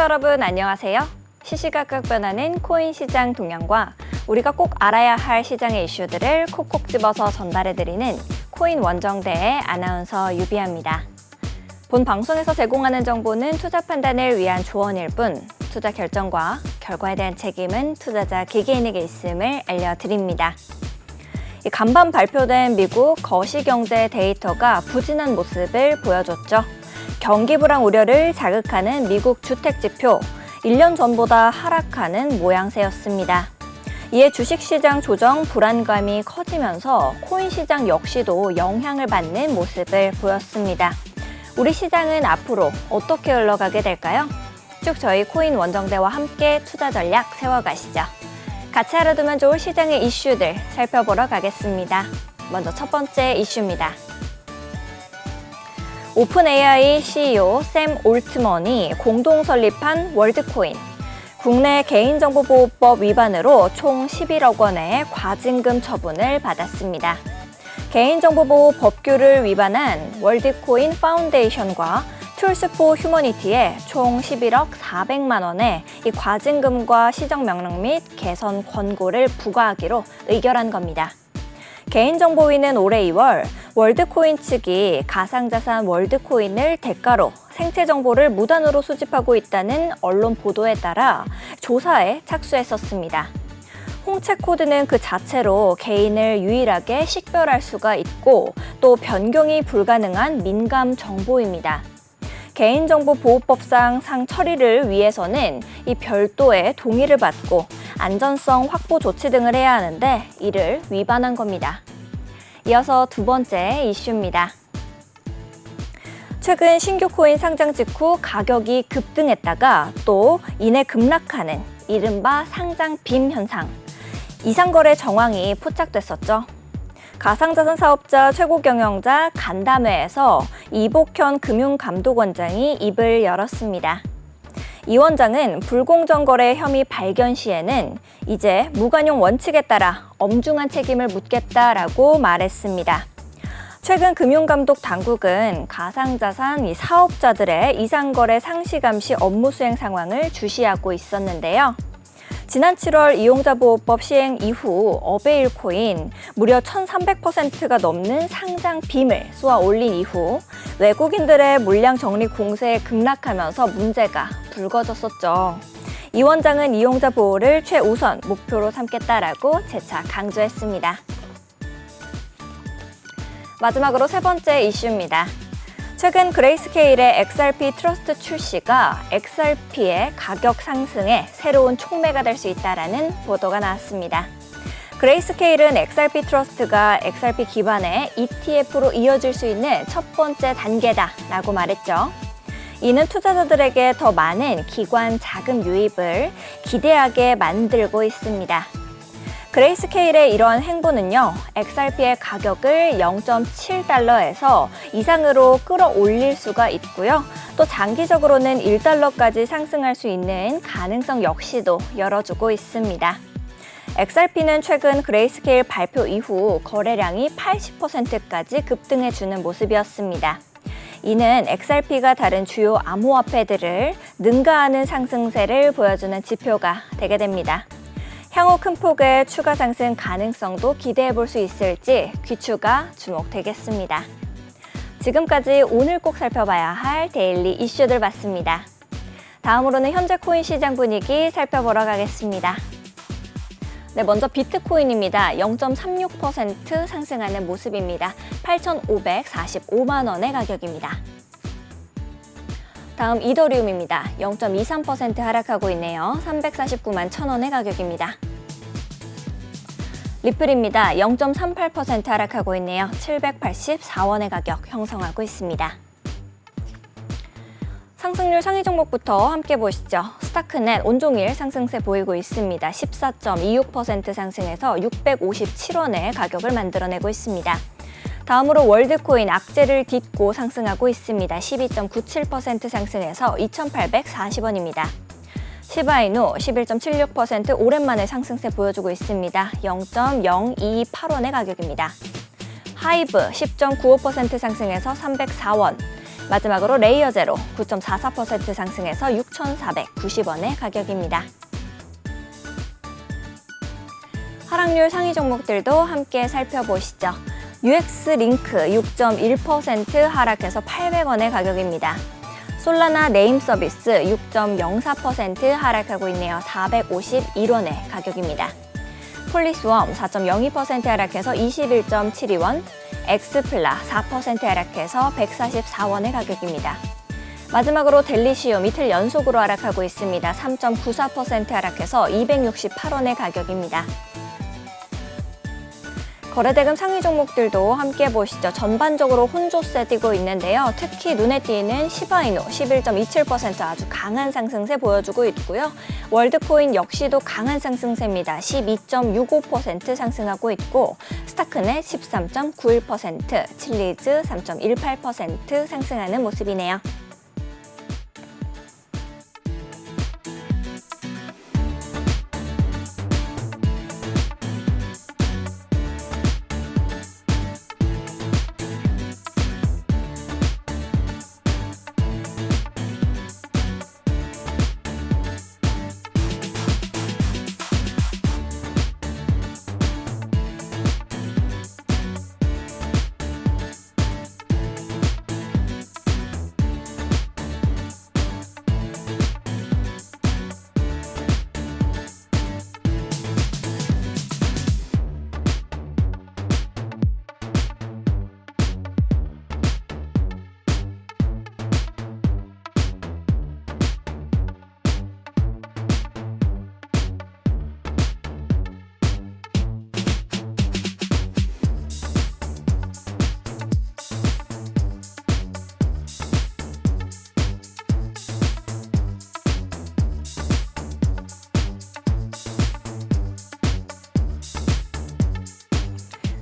여러분 안녕하세요. 시시각각 변하는 코인 시장 동향과 우리가 꼭 알아야 할 시장의 이슈들을 콕콕 집어서 전달해드리는 코인 원정대의 아나운서 유비아입니다. 본 방송에서 제공하는 정보는 투자 판단을 위한 조언일 뿐 투자 결정과 결과에 대한 책임은 투자자 개개인에게 있음을 알려드립니다. 간밤 발표된 미국 거시경제 데이터가 부진한 모습을 보여줬죠. 경기 불황 우려를 자극하는 미국 주택지표, 1년 전보다 하락하는 모양새였습니다. 이에 주식시장 조정 불안감이 커지면서 코인 시장 역시도 영향을 받는 모습을 보였습니다. 우리 시장은 앞으로 어떻게 흘러가게 될까요? 쭉 저희 코인 원정대와 함께 투자 전략 세워가시죠. 같이 알아두면 좋을 시장의 이슈들 살펴보러 가겠습니다. 먼저 첫 번째 이슈입니다. 오픈AI CEO 샘 올트먼이 공동 설립한 월드코인, 국내 개인정보보호법 위반으로 총 11억 원의 과징금 처분을 받았습니다. 개인정보보호 법규를 위반한 월드코인 파운데이션과 툴스 포 휴머니티에 총 11억 400만 원의 이 과징금과 시정명령 및 개선 권고를 부과하기로 의결한 겁니다. 개인정보위는 올해 2월 월드코인 측이 가상자산 월드코인을 대가로 생체 정보를 무단으로 수집하고 있다는 언론 보도에 따라 조사에 착수했었습니다. 홍채 코드는 그 자체로 개인을 유일하게 식별할 수가 있고 또 변경이 불가능한 민감 정보입니다. 개인정보보호법상 상 처리를 위해서는 이 별도의 동의를 받고 안전성 확보 조치 등을 해야 하는데 이를 위반한 겁니다. 이어서 두 번째 이슈입니다. 최근 신규 코인 상장 직후 가격이 급등했다가 또 이내 급락하는 이른바 상장 빔 현상, 이상거래 정황이 포착됐었죠. 가상자산 사업자 최고 경영자 간담회에서 이복현 금융감독원장이 입을 열었습니다. 이 원장은 불공정 거래 혐의 발견 시에는 이제 무관용 원칙에 따라 엄중한 책임을 묻겠다라고 말했습니다. 최근 금융감독 당국은 가상자산 사업자들의 이상거래 상시감시 업무 수행 상황을 주시하고 있었는데요. 지난 7월 이용자보호법 시행 이후 어베일코인 무려 1300%가 넘는 상장 빔을 쏘아 올린 이후 외국인들의 물량 정리 공세에 급락하면서 문제가 불거졌었죠. 이 원장은 이용자 보호를 최우선 목표로 삼겠다라고 재차 강조했습니다. 마지막으로 세 번째 이슈입니다. 최근 그레이스케일의 XRP 트러스트 출시가 XRP의 가격 상승에 새로운 촉매가 될 수 있다는 보도가 나왔습니다. 그레이스케일은 XRP 트러스트가 XRP 기반의 ETF로 이어질 수 있는 첫 번째 단계다라고 말했죠. 이는 투자자들에게 더 많은 기관 자금 유입을 기대하게 만들고 있습니다. 그레이스케일의 이러한 행보는요, XRP의 가격을 0.7달러에서 이상으로 끌어올릴 수가 있고요. 또 장기적으로는 1달러까지 상승할 수 있는 가능성 역시도 열어주고 있습니다. XRP는 최근 그레이스케일 발표 이후 거래량이 80%까지 급등해주는 모습이었습니다. 이는 XRP가 다른 주요 암호화폐들을 능가하는 상승세를 보여주는 지표가 되게 됩니다. 향후 큰 폭의 추가 상승 가능성도 기대해 볼 수 있을지 귀추가 주목되겠습니다. 지금까지 오늘 꼭 살펴봐야 할 데일리 이슈들 봤습니다. 다음으로는 현재 코인 시장 분위기 살펴보러 가겠습니다. 네, 먼저 비트코인입니다. 0.36% 상승하는 모습입니다. 8,545만 원의 가격입니다. 다음 이더리움입니다. 0.23% 하락하고 있네요. 349만 1,000원의 가격입니다. 리플입니다. 0.38% 하락하고 있네요. 784원의 가격 형성하고 있습니다. 상승률 상위 종목부터 함께 보시죠. 스타크넷 온종일 상승세 보이고 있습니다. 14.26% 상승해서 657원의 가격을 만들어내고 있습니다. 다음으로 월드코인 악재를 딛고 상승하고 있습니다. 12.97% 상승해서 2,840원입니다. 시바이누 11.76% 오랜만에 상승세 보여주고 있습니다. 0.028원의 가격입니다. 하이브 10.95% 상승해서 304원, 마지막으로 레이어 제로 9.44% 상승해서 6,490원의 가격입니다. 하락률 상위 종목들도 함께 살펴보시죠. UX 링크 6.1% 하락해서 800원의 가격입니다. 솔라나 네임 서비스 6.04% 하락하고 있네요. 451원의 가격입니다. 폴리스웜 4.02% 하락해서 21.72원, 엑스플라 4% 하락해서 144원의 가격입니다. 마지막으로 델리시움 이틀 연속으로 하락하고 있습니다. 3.94% 하락해서 268원의 가격입니다. 거래대금 상위 종목들도 함께 보시죠. 전반적으로 혼조세 띄고 있는데요. 특히 눈에 띄는 시바이누 11.27% 아주 강한 상승세 보여주고 있고요. 월드코인 역시도 강한 상승세입니다. 12.65% 상승하고 있고 스타크넷 13.91%, 칠리즈 3.18% 상승하는 모습이네요.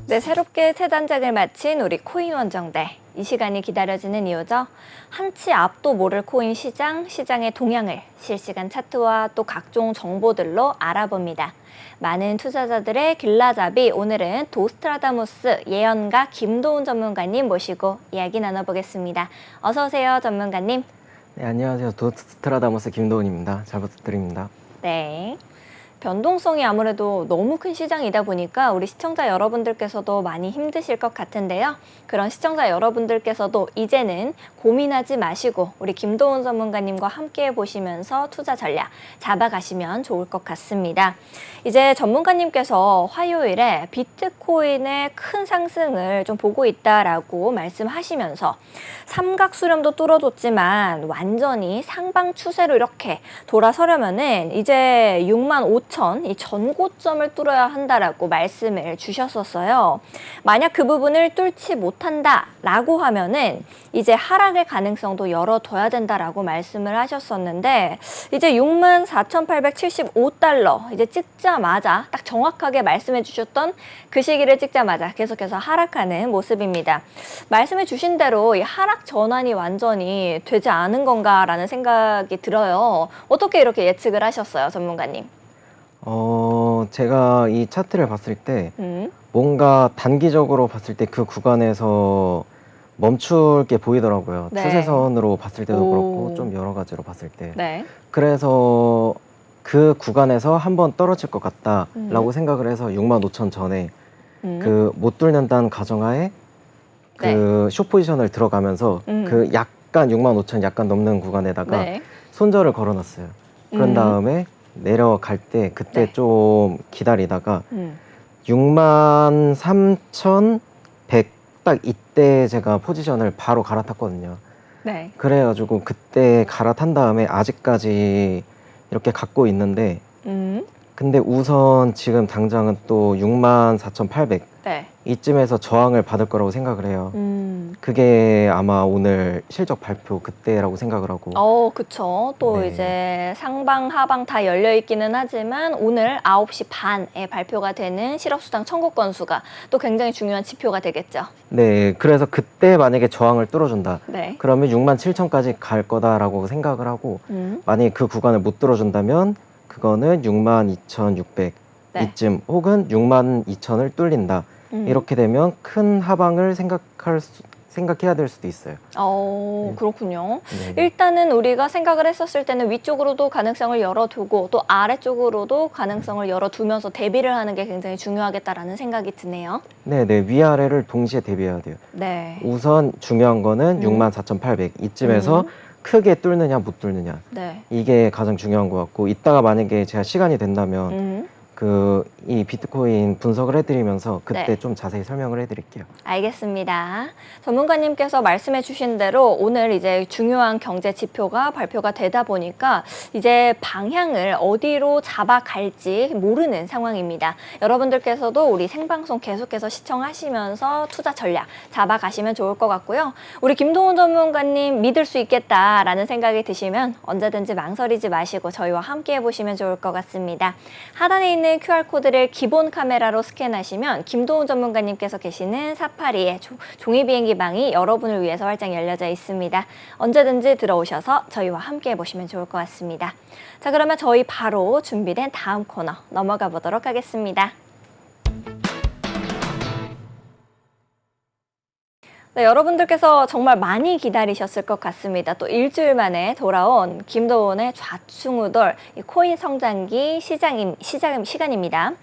네, 새롭게 새 단장을 마친 우리 코인 원정대. 이 시간이 기다려지는 이유죠. 한치 앞도 모를 코인 시장의 동향을 실시간 차트와 또 각종 정보들로 알아봅니다. 많은 투자자들의 길라잡이, 오늘은 도스트라다무스 예언가 김도훈 전문가님 모시고 이야기 나눠보겠습니다. 어서 오세요, 전문가님. 네, 안녕하세요. 도스트라다무스 김도훈입니다. 잘 부탁드립니다. 네. 변동성이 아무래도 너무 큰 시장이다 보니까 우리 시청자 여러분들께서도 많이 힘드실 것 같은데요. 그런 시청자 여러분들께서도 이제는 고민하지 마시고 우리 김도훈 전문가님과 함께 보시면서 투자 전략 잡아가시면 좋을 것 같습니다. 이제 전문가님께서 화요일에 비트코인의 큰 상승을 좀 보고 있다라고 말씀하시면서 삼각 수렴도 뚫어줬지만 완전히 상방 추세로 이렇게 돌아서려면은 이제 65,000 이 전고점을 뚫어야 한다라고 말씀을 주셨었어요. 만약 그 부분을 뚫지 못한다라고 하면은 이제 하락의 가능성도 열어둬야 된다라고 말씀을 하셨었는데 이제 64,875달러 이제 찍자마자 딱 정확하게 말씀해 주셨던 그 시기를 찍자마자 계속해서 하락하는 모습입니다. 말씀해 주신 대로 이 하락 전환이 완전히 되지 않은 건가라는 생각이 들어요. 어떻게 이렇게 예측을 하셨어요, 전문가님? 제가 이 차트를 봤을 때 뭔가 단기적으로 봤을 때 그 구간에서 멈출 게 보이더라고요. 네. 추세선으로 봤을 때도 그렇고 좀 여러 가지로 봤을 때. 네. 그래서 그 구간에서 한번 떨어질 것 같다라고 생각을 해서 65,000 전에 그 못 뚫는다는 가정하에 그 숏 포지션을 들어가면서 그 약간 65,000 약간 넘는 구간에다가 네. 손절을 걸어놨어요. 그런 다음에 내려갈 때 그때 네. 좀 기다리다가 63,100 딱 이때 제가 포지션을 바로 갈아탔거든요. 네. 그래가지고 그때 갈아탄 다음에 아직까지 이렇게 갖고 있는데 근데 우선 지금 당장은 또 64,800 네. 이쯤에서 저항을 받을 거라고 생각을 해요. 그게 아마 오늘 실적 발표 그때라고 생각을 하고. 그쵸. 또 네. 이제 상방, 하방 다 열려 있기는 하지만 오늘 9시 반에 발표가 되는 실업수당 청구 건수가 또 굉장히 중요한 지표가 되겠죠. 네, 그래서 그때 만약에 저항을 뚫어준다. 네. 그러면 67,000까지 갈 거다라고 생각을 하고 만약에 그 구간을 못 뚫어준다면 그거는 62,600 네. 이쯤 혹은 62,000을 뚫린다. 이렇게 되면 큰 하방을 생각해야 될 수도 있어요. 네. 그렇군요. 네. 일단은 우리가 생각을 했었을 때는 위쪽으로도 가능성을 열어두고 또 아래쪽으로도 가능성을 열어두면서 대비를 하는 게 굉장히 중요하겠다라는 생각이 드네요. 네, 네. 위아래를 동시에 대비해야 돼요. 네. 우선 중요한 거는 64,800 이쯤에서 크게 뚫느냐 못 뚫느냐 네. 이게 가장 중요한 것 같고, 이따가 만약에 제가 시간이 된다면 이 비트코인 분석을 해드리면서 그때 네. 좀 자세히 설명을 해드릴게요. 알겠습니다. 전문가님께서 말씀해 주신 대로 오늘 이제 중요한 경제 지표가 발표가 되다 보니까 이제 방향을 어디로 잡아갈지 모르는 상황입니다. 여러분들께서도 우리 생방송 계속해서 시청하시면서 투자 전략 잡아가시면 좋을 것 같고요. 우리 김도훈 전문가님 믿을 수 있겠다라는 생각이 드시면 언제든지 망설이지 마시고 저희와 함께 해보시면 좋을 것 같습니다. 하단에 있는 QR코드를 기본 카메라로 스캔하시면 김도훈 전문가님께서 계시는 사파리의 종이 비행기 방이 여러분을 위해서 활짝 열려져 있습니다. 언제든지 들어오셔서 저희와 함께 해보시면 좋을 것 같습니다. 자, 그러면 저희 바로 준비된 다음 코너 넘어가 보도록 하겠습니다. 네, 여러분들께서 정말 많이 기다리셨을 것 같습니다. 또 일주일 만에 돌아온 김도훈의 좌충우돌 코인 성장기 시간입니다.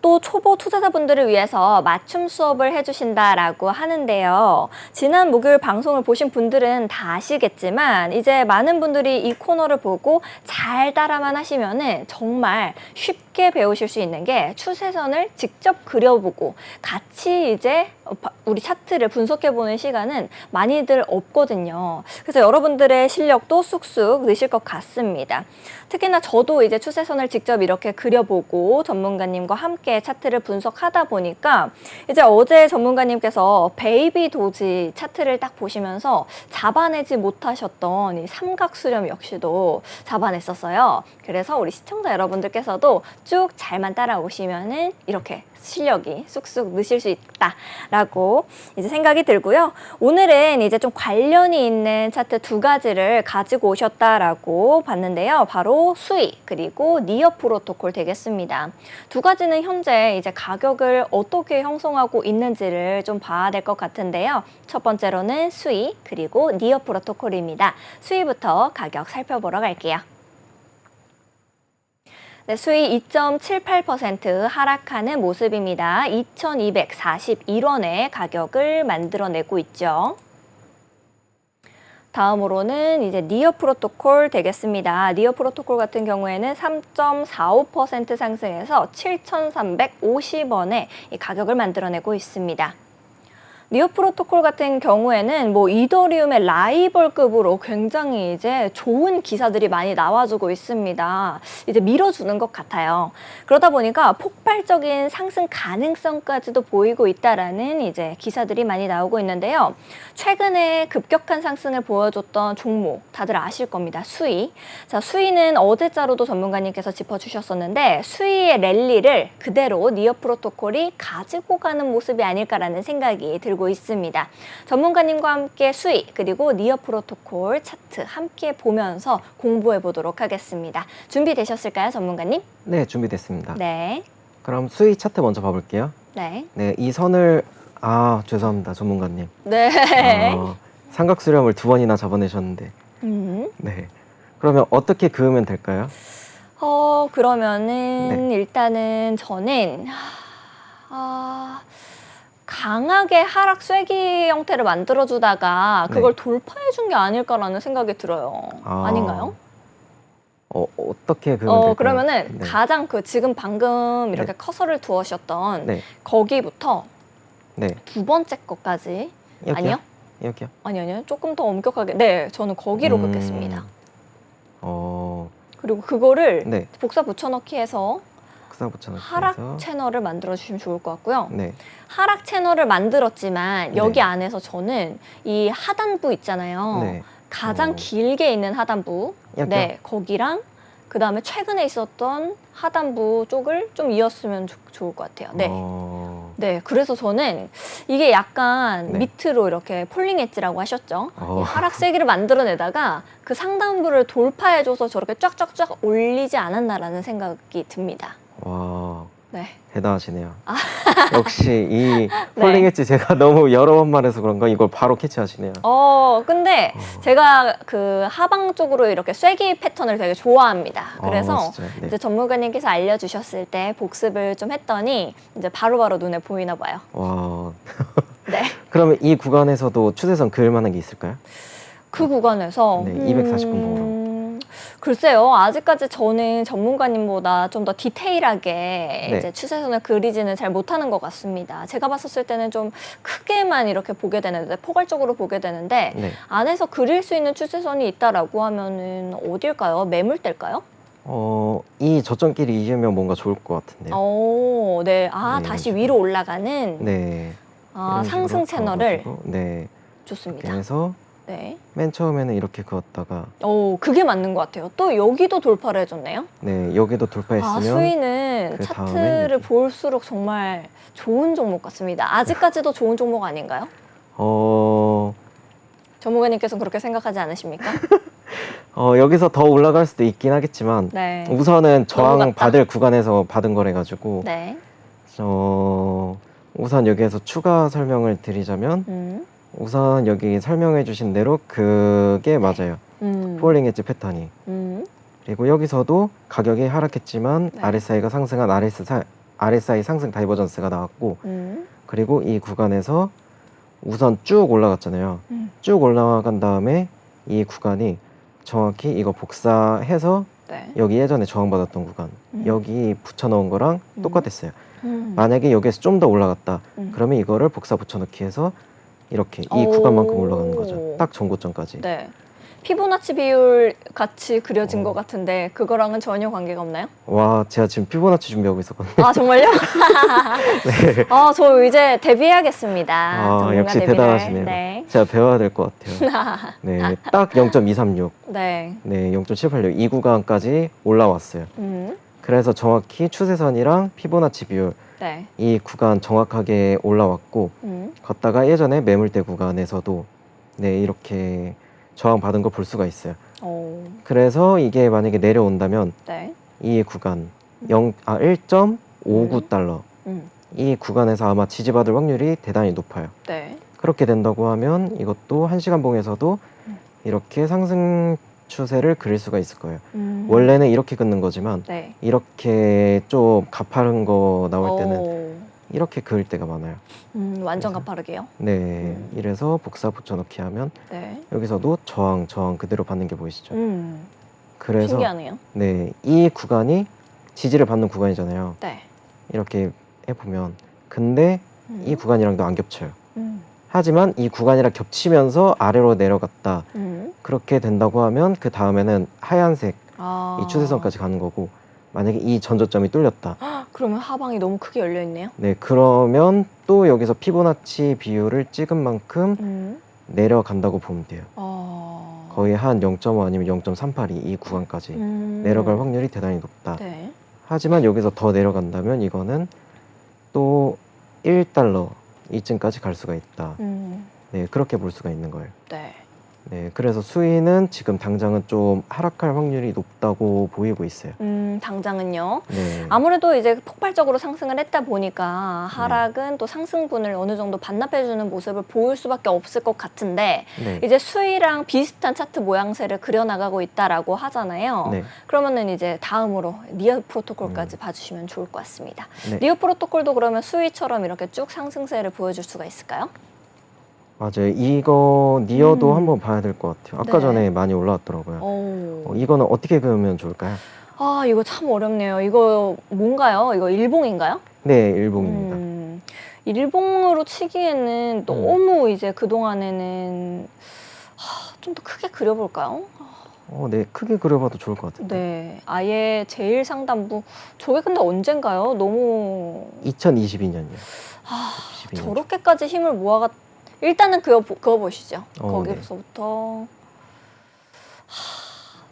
또 초보 투자자분들을 위해서 맞춤 수업을 해주신다라고 하는데요. 지난 목요일 방송을 보신 분들은 다 아시겠지만 이제 많은 분들이 이 코너를 보고 잘 따라만 하시면은 정말 쉽게 배우실 수 있는 게 추세선을 직접 그려보고 같이 이제 우리 차트를 분석해보는 시간은 많이들 없거든요. 그래서 여러분들의 실력도 쑥쑥 느실 것 같습니다. 특히나 저도 이제 추세선을 직접 이렇게 그려보고 전문가님과 함께 차트를 분석하다 보니까 이제 어제 전문가님께서 베이비 도지 차트를 딱 보시면서 잡아내지 못하셨던 이 삼각수렴 역시도 잡아냈었어요. 그래서 우리 시청자 여러분들께서도 쭉 잘만 따라오시면은 이렇게 실력이 쑥쑥 느실 수 있다라고 이제 생각이 들고요. 오늘은 이제 좀 관련이 있는 차트 두 가지를 가지고 오셨다라고 봤는데요. 바로 수익 그리고 니어 프로토콜 되겠습니다. 두 가지는 현재 이제 가격을 어떻게 형성하고 있는지를 좀 봐야 될 것 같은데요. 첫 번째로는 수익 그리고 니어 프로토콜입니다. 수익부터 가격 살펴보러 갈게요. 네, 수익 2.78% 하락하는 모습입니다. 2,241원의 가격을 만들어내고 있죠. 다음으로는 이제 니어 프로토콜 되겠습니다. 니어 프로토콜 같은 경우에는 3.45% 상승해서 7,350원의 이 가격을 만들어내고 있습니다. 니어 프로토콜 같은 경우에는 뭐 이더리움의 라이벌급으로 굉장히 이제 좋은 기사들이 많이 나와주고 있습니다. 이제 밀어주는 것 같아요. 그러다 보니까 폭발적인 상승 가능성까지도 보이고 있다라는 이제 기사들이 많이 나오고 있는데요. 최근에 급격한 상승을 보여줬던 종목 다들 아실 겁니다. 수위. 자, 수위는 어제자로도 전문가님께서 짚어주셨었는데 수위의 랠리를 그대로 니어 프로토콜이 가지고 가는 모습이 아닐까라는 생각이 들고 있습니다. 전문가님과 함께 수익 그리고 니어 프로토콜 차트 함께 보면서 공부해 보도록 하겠습니다. 준비되셨을까요, 전문가님? 네, 준비됐습니다. 네. 그럼 수익 차트 먼저 봐볼게요. 네. 네, 이 선을 죄송합니다, 전문가님. 네. 삼각수렴을 2번이나 잡아내셨는데. 네. 그러면 어떻게 그으면 될까요? 그러면은 네. 일단은 저는 강하게 하락 쐐기 형태를 만들어주다가 그걸 돌파해준 게 아닐까라는 생각이 들어요. 아닌가요? 어떻게 그으면 될까요? 그러면은 네. 가장 지금 방금 이렇게 커서를 두으셨던 네. 거기부터 네. 두 번째 것까지 여기요? 아니요? 여기요? 아니요. 조금 더 엄격하게. 네, 저는 거기로 긋겠습니다. 그리고 그거를 네. 복사 붙여넣기 해서 복사 붙여넣기 하락 해서. 채널을 만들어 주시면 좋을 것 같고요. 네. 하락 채널을 만들었지만 여기 네. 안에서 저는 이 하단부 있잖아요. 네. 가장 길게 있는 하단부. 여기요? 네, 거기랑 그 다음에 최근에 있었던 하단부 쪽을 좀 이었으면 좋을 것 같아요. 네. 네, 그래서 저는 이게 약간 네. 밑으로 이렇게 폴링 엣지라고 하셨죠. 어. 이 하락 세기를 만들어내다가 그 상단부를 돌파해줘서 저렇게 쫙쫙쫙 올리지 않았나라는 생각이 듭니다. 와, 네. 대단하시네요. 역시 이 폴링 엣지 제가 너무 여러 번 말해서 그런가 이걸 바로 캐치하시네요. 근데 제가 그 하방 쪽으로 이렇게 쐐기 패턴을 되게 좋아합니다. 그래서 진짜요? 네. 이제 전문가님께서 알려주셨을 때 복습을 좀 했더니 이제 바로바로 눈에 보이나 봐요. 와. 네. 그러면 이 구간에서도 추세선 그을 만한 게 있을까요? 그 구간에서 네, 240분 봉으로. 글쎄요. 아직까지 저는 전문가님보다 좀 더 디테일하게 네. 이제 추세선을 그리지는 잘 못하는 것 같습니다. 제가 봤었을 때는 좀 크게만 이렇게 보게 되는데 포괄적으로 보게 되는데 네. 안에서 그릴 수 있는 추세선이 있다라고 하면은 어딜까요? 매물대일까요? 이 저점끼리 이으면 뭔가 좋을 것 같은데요. 네. 네, 다시 이런 위로 올라가는 네. 이런 상승 식으로 채널을 가가지고, 네. 좋습니다. 그래서 네. 맨 처음에는 이렇게 그었다가 그게 맞는 것 같아요. 또 여기도 돌파를 해줬네요. 네, 여기도 돌파했으면 수위는 그 다음엔 차트를 이렇게. 볼수록 정말 좋은 종목 같습니다. 아직까지도 좋은 종목 아닌가요? 전문가님께서는 그렇게 생각하지 않으십니까? 여기서 더 올라갈 수도 있긴 하겠지만 네. 우선은 저항 넘어갔다. 받을 구간에서 받은 거래 가지고 네. 우선 여기에서 추가 설명을 드리자면 우선 여기 설명해 주신 대로 그게 맞아요. 폴링 엣지 패턴이. 그리고 여기서도 가격이 하락했지만 네. RSI가 상승한 RSI 상승 다이버전스가 나왔고 그리고 이 구간에서 우선 쭉 올라갔잖아요. 쭉 올라간 다음에 이 구간이 정확히 이거 복사해서 네. 여기 예전에 저항받았던 구간 여기 붙여넣은 거랑 똑같았어요. 만약에 여기에서 좀 더 올라갔다 그러면 이거를 복사 붙여넣기 해서 이렇게 이 구간만큼 올라가는 거죠. 딱 전고점까지. 네. 피보나치 비율 같이 그려진 것 같은데 그거랑은 전혀 관계가 없나요? 와, 제가 지금 피보나치 준비하고 있었거든요. 아, 정말요? 네. 저 이제 데뷔해야겠습니다. 전문가 역시 데뷔를. 대단하시네요. 네. 제가 배워야 될 것 같아요. 네, 딱 0.236, 네. 네, 0.786 이 구간까지 올라왔어요. 그래서 정확히 추세선이랑 피보나치 비율 네. 이 구간 정확하게 올라왔고 걷다가 예전에 매물대 구간에서도 네, 이렇게 저항 받은 거 볼 수가 있어요. 그래서 이게 만약에 내려온다면 네. 이 구간 1.59달러 이 구간에서 아마 지지받을 확률이 대단히 높아요. 네. 그렇게 된다고 하면 이것도 1시간 봉에서도 이렇게 상승 추세를 그릴 수가 있을 거예요. 원래는 이렇게 긋는 거지만 네. 이렇게 좀 가파른 거 나올 때는 이렇게 그을 때가 많아요. 완전 그래서. 가파르게요. 네, 이래서 복사 붙여넣기 하면 네. 여기서도 저항 그대로 받는 게 보이시죠? 그래서 신기하네요. 네, 이 구간이 지지를 받는 구간이잖아요. 네. 이렇게 해보면 근데 이 구간이랑도 안 겹쳐요. 하지만 이 구간이랑 겹치면서 아래로 내려갔다. 그렇게 된다고 하면 그 다음에는 하얀색 이 추세선까지 가는 거고 만약에 이 전저점이 뚫렸다. 그러면 하방이 너무 크게 열려 있네요. 네, 그러면 또 여기서 피보나치 비율을 찍은 만큼 내려간다고 보면 돼요. 거의 한 0.5 아니면 0.382 이 구간까지 내려갈 확률이 대단히 높다. 네. 하지만 여기서 더 내려간다면 이거는 또 1달러 이쯤까지 갈 수가 있다. 네, 그렇게 볼 수가 있는 거예요. 네. 네, 그래서 수위는 지금 당장은 좀 하락할 확률이 높다고 보이고 있어요. 당장은요. 네. 아무래도 이제 폭발적으로 상승을 했다 보니까 하락은 또 상승분을 어느 정도 반납해주는 모습을 보일 수밖에 없을 것 같은데 네. 이제 수위랑 비슷한 차트 모양새를 그려나가고 있다라고 하잖아요. 네. 그러면은 이제 다음으로 니어 프로토콜까지 봐주시면 좋을 것 같습니다. 네. 니어 프로토콜도 그러면 수위처럼 이렇게 쭉 상승세를 보여줄 수가 있을까요? 맞아요. 이거 니어도 한번 봐야 될 것 같아요. 아까 네. 전에 많이 올라왔더라고요. 이거는 어떻게 그으면 좋을까요? 이거 참 어렵네요. 이거 뭔가요? 이거 일봉인가요? 네, 일봉입니다. 일봉으로 치기에는 너무 이제 그동안에는 좀 더 크게 그려볼까요? 네, 크게 그려봐도 좋을 것 같은데. 네, 아예 제일 상단부. 저게 근데 언젠가요? 너무 2022년이요. 저렇게까지 힘을 모아가 일단은 그거 보시죠. 네. 거기서부터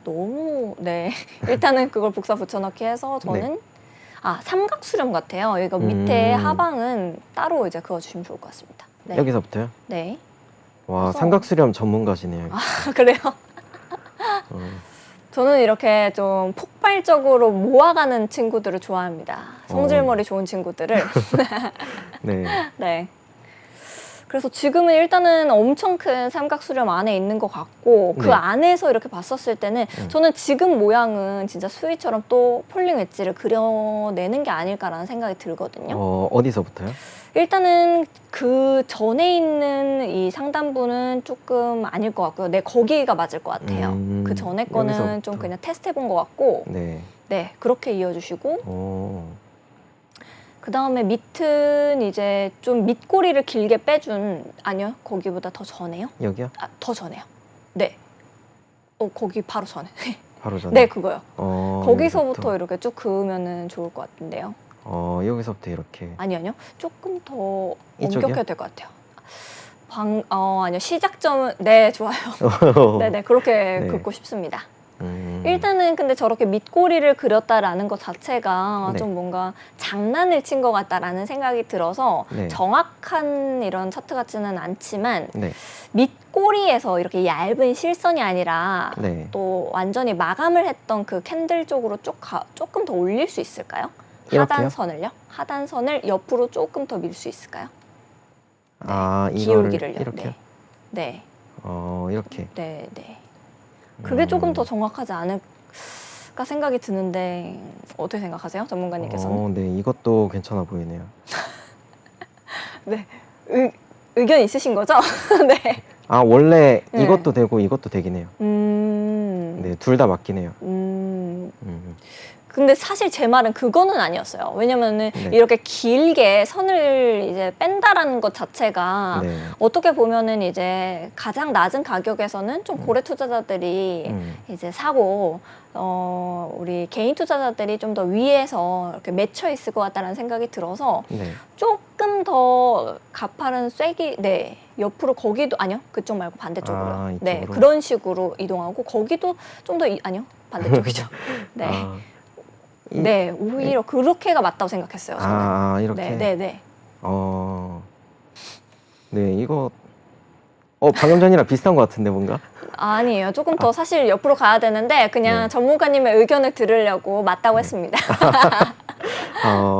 너무 네 일단은 그걸 복사 붙여넣기 해서 저는 네. 삼각수렴 같아요. 이거 밑에 하방은 따로 이제 그어주시면 좋을 것 같습니다. 네. 여기서부터요? 네. 와, 그래서- 삼각수렴 전문가시네요. 그래요? 저는 이렇게 좀 폭발적으로 모아가는 친구들을 좋아합니다. 성질머리 좋은 친구들을. 네. 네. 그래서 지금은 일단은 엄청 큰 삼각 수렴 안에 있는 것 같고 그 네. 안에서 이렇게 봤었을 때는 저는 지금 모양은 진짜 수위처럼 또 폴링 웨지를 그려내는 게 아닐까라는 생각이 들거든요. 어디서부터요? 일단은 그 전에 있는 이 상단부는 조금 아닐 것 같고요. 네, 거기가 맞을 것 같아요. 그 전에 거는 여기서부터. 좀 그냥 테스트 해본 것 같고 네. 네, 그렇게 이어주시고 어, 그 다음에 밑은 이제 좀 밑꼬리를 길게 빼준 아니요, 거기보다 더 전에요? 여기요? 아, 더 전에요. 네. 거기 바로 전에. 바로 전에. 네, 그거요. 거기서부터 여기서부터. 이렇게 쭉 그으면은 좋을 것 같은데요. 여기서부터 이렇게. 아니요. 조금 더 이쪽이요? 엄격해야 될 것 같아요. 아니요. 시작점은, 네, 좋아요. 네네, 그렇게 네. 긋고 싶습니다. 음, 일단은 근데 저렇게 밑꼬리를 그렸다라는 것 자체가 네. 좀 뭔가 장난을 친 것 같다라는 생각이 들어서 네. 정확한 이런 차트 같지는 않지만 네. 밑꼬리에서 이렇게 얇은 실선이 아니라 네. 또 완전히 마감을 했던 그 캔들 쪽으로 조금 더 올릴 수 있을까요? 이렇게요? 하단선을요? 하단선을 옆으로 조금 더 밀 수 있을까요? 이거를 기울기를요. 이렇게요? 네. 이렇게. 네. 그게 조금 더 정확하지 않을까 생각이 드는데 어떻게 생각하세요? 전문가님께서는? 네, 이것도 괜찮아 보이네요. 네. 의견 있으신 거죠? 네. 원래 네. 이것도 되고 이것도 되긴 해요. 네, 둘 다 맞긴 해요. 근데 사실 제 말은 그거는 아니었어요. 왜냐면은 네. 이렇게 길게 선을 이제 뺀다라는 것 자체가 네. 어떻게 보면은 이제 가장 낮은 가격에서는 좀 고래 투자자들이 이제 사고 우리 개인 투자자들이 좀 더 위에서 이렇게 맺혀 있을 것 같다는 생각이 들어서 네. 조금 더 가파른 쐐기 네 옆으로 거기도 아니요 그쪽 말고 반대쪽으로요. 네 이쪽으로? 그런 식으로 이동하고 거기도 좀 더 아니요 반대쪽이죠. 네. 네, 오히려 그렇게가 맞다고 생각했어요. 저는. 이렇게. 네. 네, 이거 방금 전이랑 비슷한 것 같은데 뭔가? 아니에요. 조금 더 사실 옆으로 가야 되는데 그냥 네. 전문가님의 의견을 들으려고 맞다고 했습니다.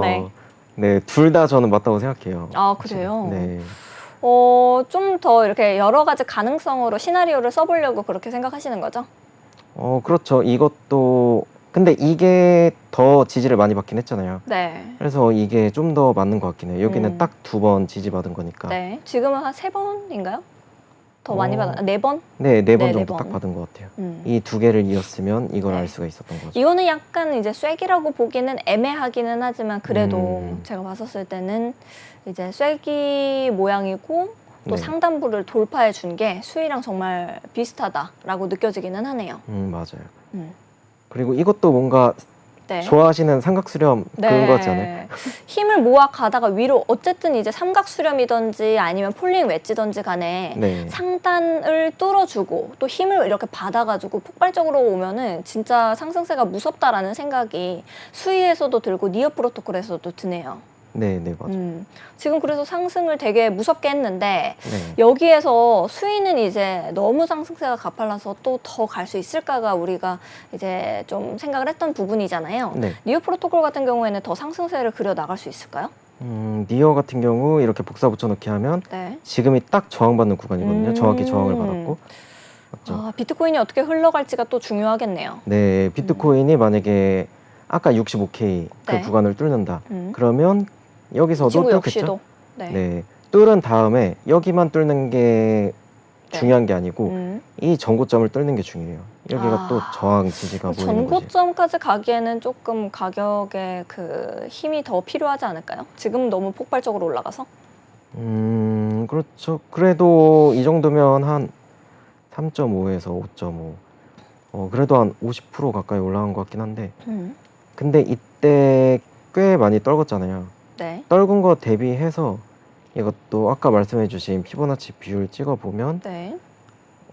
네. 네, 둘 다 저는 맞다고 생각해요. 아, 그래요? 네. 좀 더 이렇게 여러 가지 가능성으로 시나리오를 써보려고 그렇게 생각하시는 거죠? 그렇죠. 이것도 근데 이게 더 지지를 많이 받긴 했잖아요. 네. 그래서 이게 좀 더 맞는 것 같긴 해요. 여기는 딱 2번 지지받은 거니까. 네. 지금은 한 3번인가요? 더 많이 받았나? 4번? 네, 4번 네, 정도 4번. 딱 받은 것 같아요. 음. 이 두 개를 이었으면 이걸 네. 알 수가 있었던 거죠. 이거는 약간 이제 쐐기라고 보기는 애매하기는 하지만 그래도 제가 봤었을 때는 이제 쐐기 모양이고 또 네. 상단부를 돌파해 준 게 수위랑 정말 비슷하다라고 느껴지기는 하네요. 맞아요. 음. 그리고 이것도 뭔가 네. 좋아하시는 삼각수렴 그런 거 같지 않아요? 힘을 모아 가다가 위로 어쨌든 이제 삼각수렴이든지 아니면 폴링 웨지든지 간에 네. 상단을 뚫어주고 또 힘을 이렇게 받아가지고 폭발적으로 오면은 진짜 상승세가 무섭다라는 생각이 수위에서도 들고 니어 프로토콜에서도 드네요. 네, 맞아요. 지금 그래서 상승을 되게 무섭게 했는데 네. 여기에서 수위는 이제 너무 상승세가 가팔라서 또 더 갈 수 있을까가 우리가 이제 좀 생각을 했던 부분이잖아요. 네. 니어 프로토콜 같은 경우에는 더 상승세를 그려 나갈 수 있을까요? 니어 같은 경우 이렇게 복사 붙여넣기 하면 네. 지금이 딱 저항받는 구간이거든요. 정확히 저항을 받았고. 맞죠? 비트코인이 어떻게 흘러갈지가 또 중요하겠네요. 네, 비트코인이 만약에 아까 65K 그 네. 구간을 뚫는다. 음. 그러면 여기서도 친구 뚫겠죠? 역시도. 네. 네. 뚫은 다음에 여기만 뚫는 게 네. 중요한 게 아니고 이 전고점을 뚫는 게 중요해요. 여기가 또 저항 지지가 보이는 거지. 전고점까지 가기에는 조금 가격에 그 힘이 더 필요하지 않을까요? 지금 너무 폭발적으로 올라가서? 그렇죠. 그래도 이 정도면 한 3.5에서 5.5. 그래도 한 50% 가까이 올라간 것 같긴 한데. 근데 이때 꽤 많이 떨궜잖아요. 네. 떨군 거 대비해서 이것도 아까 말씀해주신 피보나치 비율 찍어보면 네.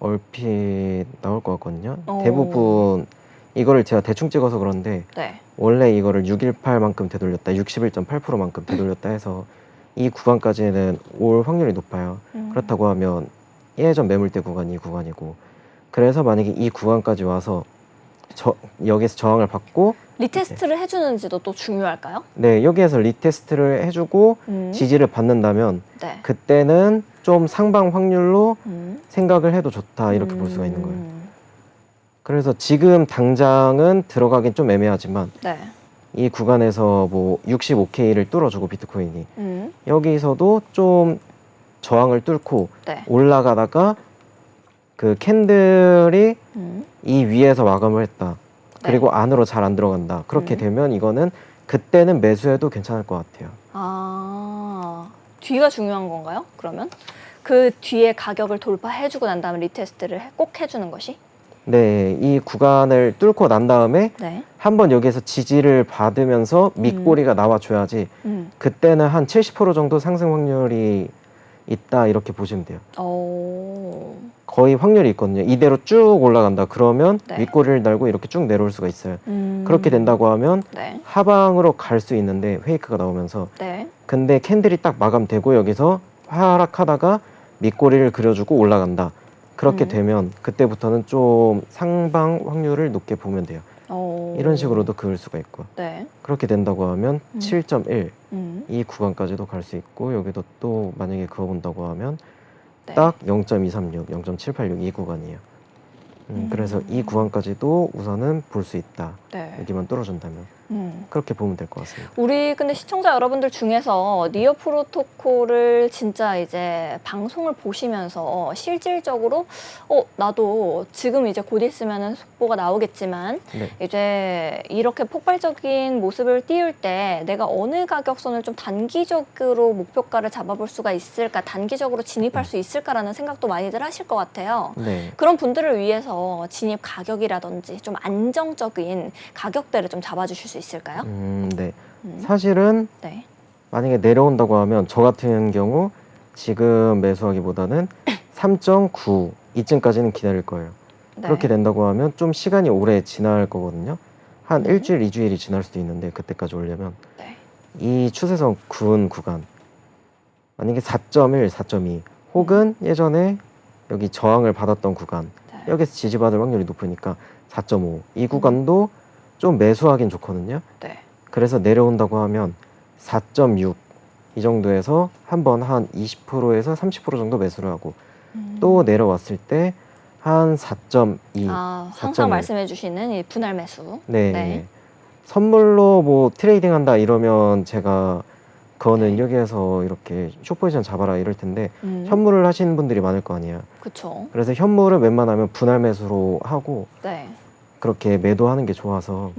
얼핏 나올 것 같거든요. 오. 대부분 이거를 제가 대충 찍어서 그런데 네. 원래 이거를 618만큼 되돌렸다, 61.8%만큼 되돌렸다 해서 이 구간까지는 올 확률이 높아요. 그렇다고 하면 예전 매물대 구간이 이 구간이고, 그래서 만약에 이 구간까지 와서 여기서 저항을 받고 리테스트를 해주는지도 또 중요할까요? 네, 여기에서 리테스트를 해주고 지지를 받는다면 네. 그때는 좀 상방 확률로 생각을 해도 좋다 이렇게 볼 수가 있는 거예요. 그래서 지금 당장은 들어가긴 좀 애매하지만 네. 이 구간에서 뭐 65K를 뚫어주고 비트코인이 여기서도 좀 저항을 뚫고 네. 올라가다가 그 캔들이 이 위에서 마감을 했다. 네. 그리고 안으로 잘 안 들어간다. 그렇게 되면 이거는 그때는 매수해도 괜찮을 것 같아요. 아, 뒤가 중요한 건가요? 그러면 그 뒤에 가격을 돌파해주고 난 다음에 리테스트를 꼭 해주는 것이? 네, 이 구간을 뚫고 난 다음에 네. 한번 여기에서 지지를 받으면서 밑꼬리가 나와줘야지 그때는 한 70% 정도 상승 확률이 있다 이렇게 보시면 돼요. 오. 거의 확률이 있거든요. 이대로 쭉 올라간다 그러면 네. 윗꼬리를 달고 이렇게 쭉 내려올 수가 있어요. 그렇게 된다고 하면 네. 하방으로 갈 수 있는데 페이크가 나오면서 네. 근데 캔들이 딱 마감되고 여기서 하락하다가 밑꼬리를 그려주고 올라간다. 그렇게 되면 그때부터는 좀 상방 확률을 높게 보면 돼요. 오. 이런 식으로도 그을 수가 있고 네. 그렇게 된다고 하면 7.1 이 음. 구간까지도 갈 수 있고 여기도 또 만약에 그어본다고 하면 네. 딱 0.236, 0.786 이 구간이에요. 그래서 이 구간까지도 우선은 볼 수 있다. 네. 여기만 뚫어준다면 그렇게 보면 될 것 같습니다. 우리 근데 시청자 여러분들 중에서 니어 프로토콜을 진짜 이제 방송을 보시면서 실질적으로 나도 지금 이제 곧 있으면은 속보가 나오겠지만 네. 이제 이렇게 폭발적인 모습을 띄울 때 내가 어느 가격선을 좀 단기적으로 목표가를 잡아볼 수가 있을까, 단기적으로 진입할 수 있을까라는 생각도 많이들 하실 것 같아요. 네. 그런 분들을 위해서 진입 가격이라든지 좀 안정적인 가격대를 좀 잡아주실 수 있을까요? 네. 사실은 네. 만약에 내려온다고 하면 저 같은 경우 지금 매수하기보다는 3.9 이쯤까지는 기다릴 거예요. 네. 그렇게 된다고 하면 좀 시간이 오래 지날 거거든요. 한 일주일, 2주일이 지날 수도 있는데 그때까지 오려면 네. 이 추세선 구은 구간 만약에 4.1, 4.2 혹은 예전에 여기 저항을 받았던 구간 네. 여기서 지지받을 확률이 높으니까 4.5 이 구간도 좀 매수하긴 좋거든요. 네. 그래서 내려온다고 하면 4.6 이 정도에서 한번 한 20%에서 30% 정도 매수를 하고 또 내려왔을 때 한 4.2, 아, 4.1 항상 말씀해 주시는 이 분할 매수. 네. 네. 선물로 뭐 트레이딩 한다 이러면 제가 그거는 네. 여기에서 이렇게 숏포지션 잡아라 이럴 텐데 현물을 하시는 분들이 많을 거 아니에요. 그쵸. 그래서 현물을 웬만하면 분할 매수로 하고 네. 그렇게 매도하는 게 좋아서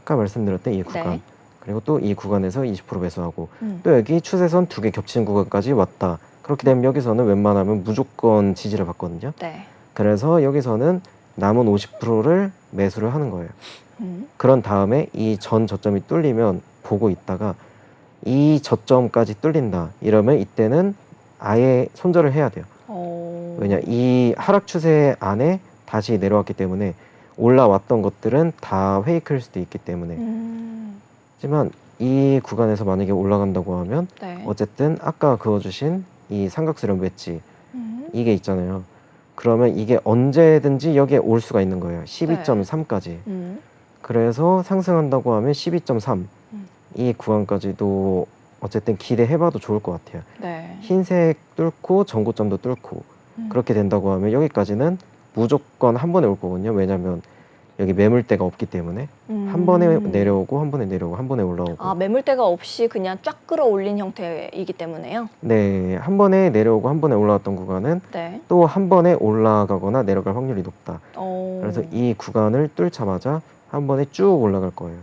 아까 말씀드렸던 이 구간 네. 그리고 또 이 구간에서 20% 매수하고 음. 또 여기 추세선 2개 겹치는 구간까지 왔다. 그렇게 되면 여기서는 웬만하면 무조건 지지를 받거든요. 네. 그래서 여기서는 남은 50%를 매수를 하는 거예요. 그런 다음에 이 전 저점이 뚫리면 보고 있다가 이 저점까지 뚫린다 이러면 이때는 아예 손절을 해야 돼요. 왜냐 이 하락 추세 안에 다시 내려왔기 때문에 올라왔던 것들은 다 페이크일 수도 있기 때문에 하지만 이 구간에서 만약에 올라간다고 하면 네. 어쨌든 아까 그어주신 이 삼각수렴 웨지 이게 있잖아요. 그러면 이게 언제든지 여기에 올 수가 있는 거예요. 12.3까지. 그래서 상승한다고 하면 12.3 이 구간까지도 어쨌든 기대해봐도 좋을 것 같아요. 네. 흰색 뚫고 전고점도 뚫고 그렇게 된다고 하면 여기까지는 무조건 한 번에 올 거거든요. 왜냐면 여기 매물대가 없기 때문에 한 번에 내려오고 한 번에 내려오고 한 번에 올라오고 아, 매물대가 없이 그냥 쫙 끌어올린 형태이기 때문에요. 네, 한 번에 내려오고 한 번에 올라왔던 구간은 네. 또 한 번에 올라가거나 내려갈 확률이 높다. 오. 그래서 이 구간을 뚫자마자 한 번에 쭉 올라갈 거예요.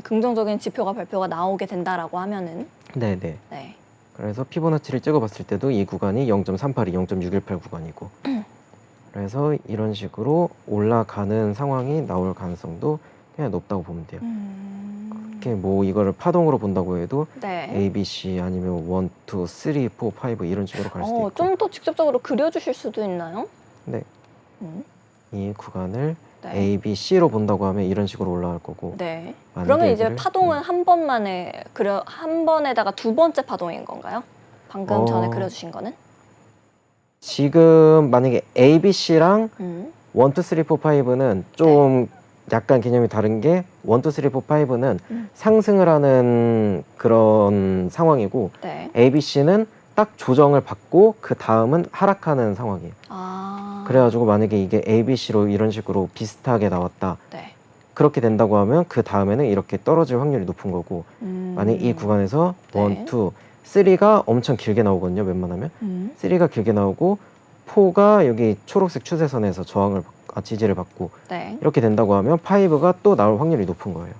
긍정적인 지표가 발표가 나오게 된다라고 하면은 네네. 네. 그래서 피보나치를 찍어봤을 때도 이 구간이 0.382, 0.618 구간이고 그래서 이런 식으로 올라가는 상황이 나올 가능성도 그냥 높다고 보면 돼요. 이렇게 뭐 이거를 파동으로 본다고 해도 네. A, B, C 아니면 1, 2, 3, 4, 5 이런 식으로 갈 수도 있고 좀 더 직접적으로 그려주실 수도 있나요? 네. 음. 이 구간을 네. A, B, C로 본다고 하면 이런 식으로 올라갈 거고 네. 만약에 그러면 이제 여기를, 파동은 한 번만에 한 번에다가 두 번째 파동인 건가요? 방금 전에 그려주신 거는? 지금 만약에 A, B, C랑 1, 2, 3, 4, 5는 좀 약간 개념이 다른 게 1, 2, 3, 4, 5는 상승을 하는 그런 상황이고 네. ABC는 딱 조정을 받고 그 다음은 하락하는 상황이에요. 아. 그래가지고 만약에 이게 ABC로 이런 식으로 비슷하게 나왔다. 네. 그렇게 된다고 하면 그 다음에는 이렇게 떨어질 확률이 높은 거고 만약 이 구간에서 네. 1, 2, 3가 엄청 길게 나오거든요. 웬만하면 3가 길게 나오고 4가 여기 초록색 추세선에서 지지를 받고 네. 이렇게 된다고 하면 5가 또 나올 확률이 높은 거예요.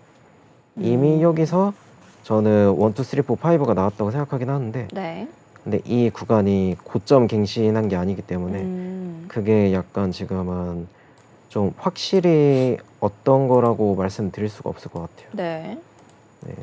이미 여기서 저는 1, 2, 3, 4, 5가 나왔다고 생각하긴 하는데 네. 근데 이 구간이 고점 갱신한 게 아니기 때문에 그게 약간 지금은 좀 확실히 어떤 거라고 말씀드릴 수가 없을 것 같아요. 네. 네.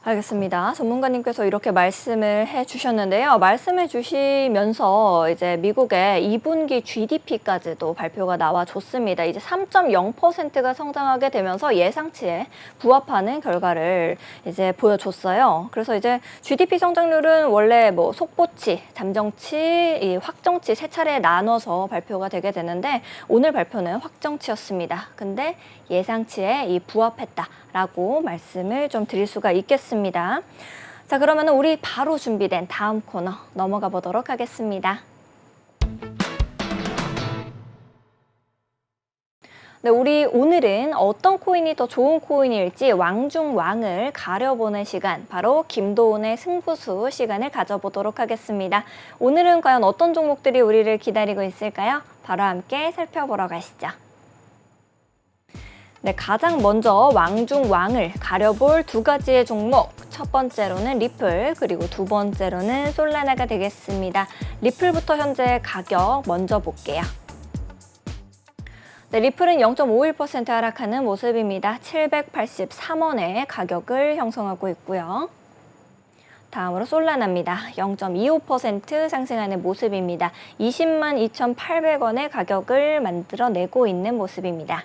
알겠습니다. 전문가님께서 이렇게 말씀을 해주셨는데요. 말씀해 주시면서 이제 미국의 2분기 GDP까지도 발표가 나와줬습니다. 이제 3.0%가 성장하게 되면서 예상치에 부합하는 결과를 이제 보여줬어요. 그래서 이제 GDP 성장률은 원래 뭐 속보치, 잠정치, 이 확정치 세 차례 나눠서 발표가 되게 되는데 오늘 발표는 확정치였습니다. 근데 예상치에 이 부합했다라고 말씀을 좀 드릴 수가 있겠습니다. 자, 그러면 우리 바로 준비된 다음 코너 넘어가 보도록 하겠습니다. 네, 우리 오늘은 어떤 코인이 더 좋은 코인일지 왕중왕을 가려보는 시간, 바로 김도훈의 승부수 시간을 가져보도록 하겠습니다. 오늘은 과연 어떤 종목들이 우리를 기다리고 있을까요? 바로 함께 살펴보러 가시죠. 네, 가장 먼저 왕중왕을 가려볼 두 가지의 종목. 첫 번째로는 리플, 그리고 두 번째로는 솔라나가 되겠습니다. 리플부터 현재 가격 먼저 볼게요. 네, 리플은 0.51% 하락하는 모습입니다. 783원의 가격을 형성하고 있고요. 다음으로 솔라나입니다. 0.25% 상승하는 모습입니다. 20만 2,800원의 가격을 만들어내고 있는 모습입니다.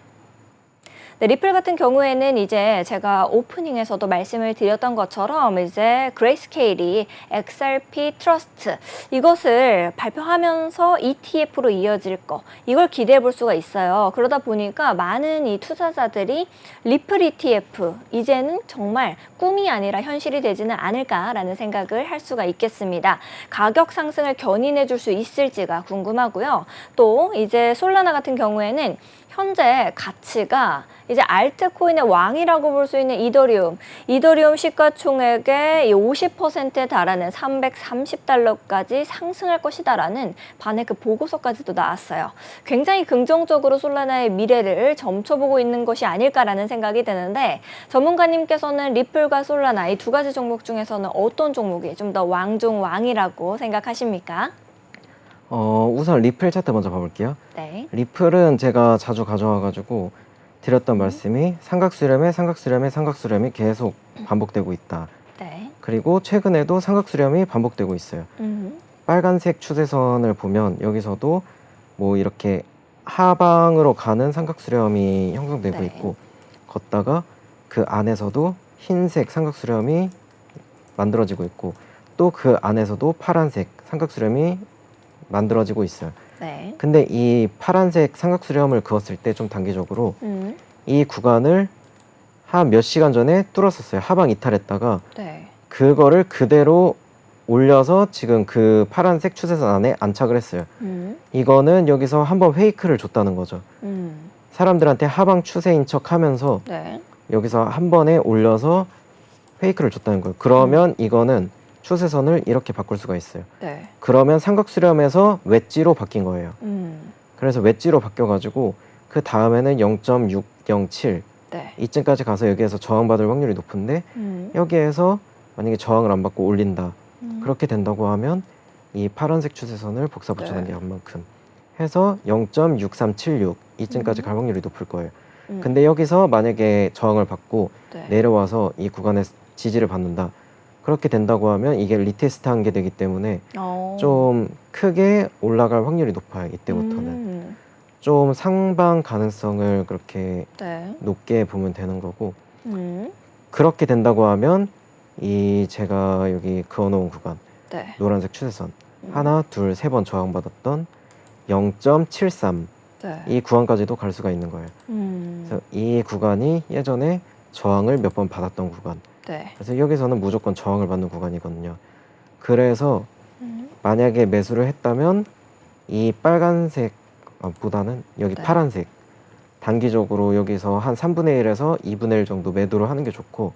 네, 리플 같은 경우에는 이제 제가 오프닝에서도 말씀을 드렸던 것처럼 이제 그레이스케일이 XRP 트러스트 이것을 발표하면서 ETF로 이어질 거 이걸 기대해 볼 수가 있어요. 그러다 보니까 많은 이 투자자들이 리플 ETF 이제는 정말 꿈이 아니라 현실이 되지는 않을까라는 생각을 할 수가 있겠습니다. 가격 상승을 견인해 줄 수 있을지가 궁금하고요. 또 이제 솔라나 같은 경우에는 현재 가치가 이제 알트코인의 왕이라고 볼 수 있는 이더리움 시가총액의 50%에 달하는 330달러까지 상승할 것이다라는 반의 그 보고서까지도 나왔어요. 굉장히 긍정적으로 솔라나의 미래를 점쳐보고 있는 것이 아닐까라는 생각이 드는데 전문가님께서는 리플과 솔라나 이 두 가지 종목 중에서는 어떤 종목이 좀 더 왕중왕이라고 생각하십니까? 우선 리플 차트 먼저 봐볼게요. 네. 리플은 제가 자주 가져와가지고 드렸던 말씀이 삼각수렴이 계속 반복되고 있다. 네. 그리고 최근에도 삼각수렴이 반복되고 있어요. 빨간색 추세선을 보면 여기서도 뭐 이렇게 하방으로 가는 삼각수렴이 형성되고 네. 있고 걷다가 그 안에서도 흰색 삼각수렴이 만들어지고 있고 또 그 안에서도 파란색 삼각수렴이 만들어지고 있어요. 네. 근데 이 파란색 삼각수렴을 그었을 때 좀 단기적으로 이 구간을 한 몇 시간 전에 뚫었었어요. 하방 이탈했다가 네. 그거를 그대로 올려서 지금 그 파란색 추세선 안에 안착을 했어요. 이거는 여기서 한번 페이크를 줬다는 거죠. 사람들한테 하방 추세인 척 하면서 네. 여기서 한 번에 올려서 페이크를 줬다는 거예요. 그러면 이거는 추세선을 이렇게 바꿀 수가 있어요. 네. 그러면 삼각수렴에서 웨지로 바뀐 거예요. 그래서 웨지로 바뀌어가지고 그 다음에는 0.607 네. 이쯤까지 가서 여기에서 저항받을 확률이 높은데 여기에서 만약에 저항을 안 받고 올린다. 그렇게 된다고 하면 이 파란색 추세선을 복사 붙여당긴 만큼 해서 0.6376 이쯤까지 갈 확률이 높을 거예요. 근데 여기서 만약에 저항을 받고 네. 내려와서 이 구간에 지지를 받는다. 그렇게 된다고 하면 이게 리테스트한 게 되기 때문에 좀 크게 올라갈 확률이 높아요. 이때부터는. 좀 상방 가능성을 그렇게 네. 높게 보면 되는 거고 그렇게 된다고 하면 이 제가 여기 그어놓은 구간 네. 노란색 추세선 하나, 둘, 세 번 저항받았던 0.73 네. 이 구간까지도 갈 수가 있는 거예요. 그래서 이 구간이 예전에 저항을 몇 번 받았던 구간. 네. 그래서 여기서는 무조건 저항을 받는 구간이거든요. 그래서 만약에 매수를 했다면 이 빨간색 보다는 여기 네. 파란색 단기적으로 여기서 한 3분의 1에서 2분의 1 정도 매도를 하는 게 좋고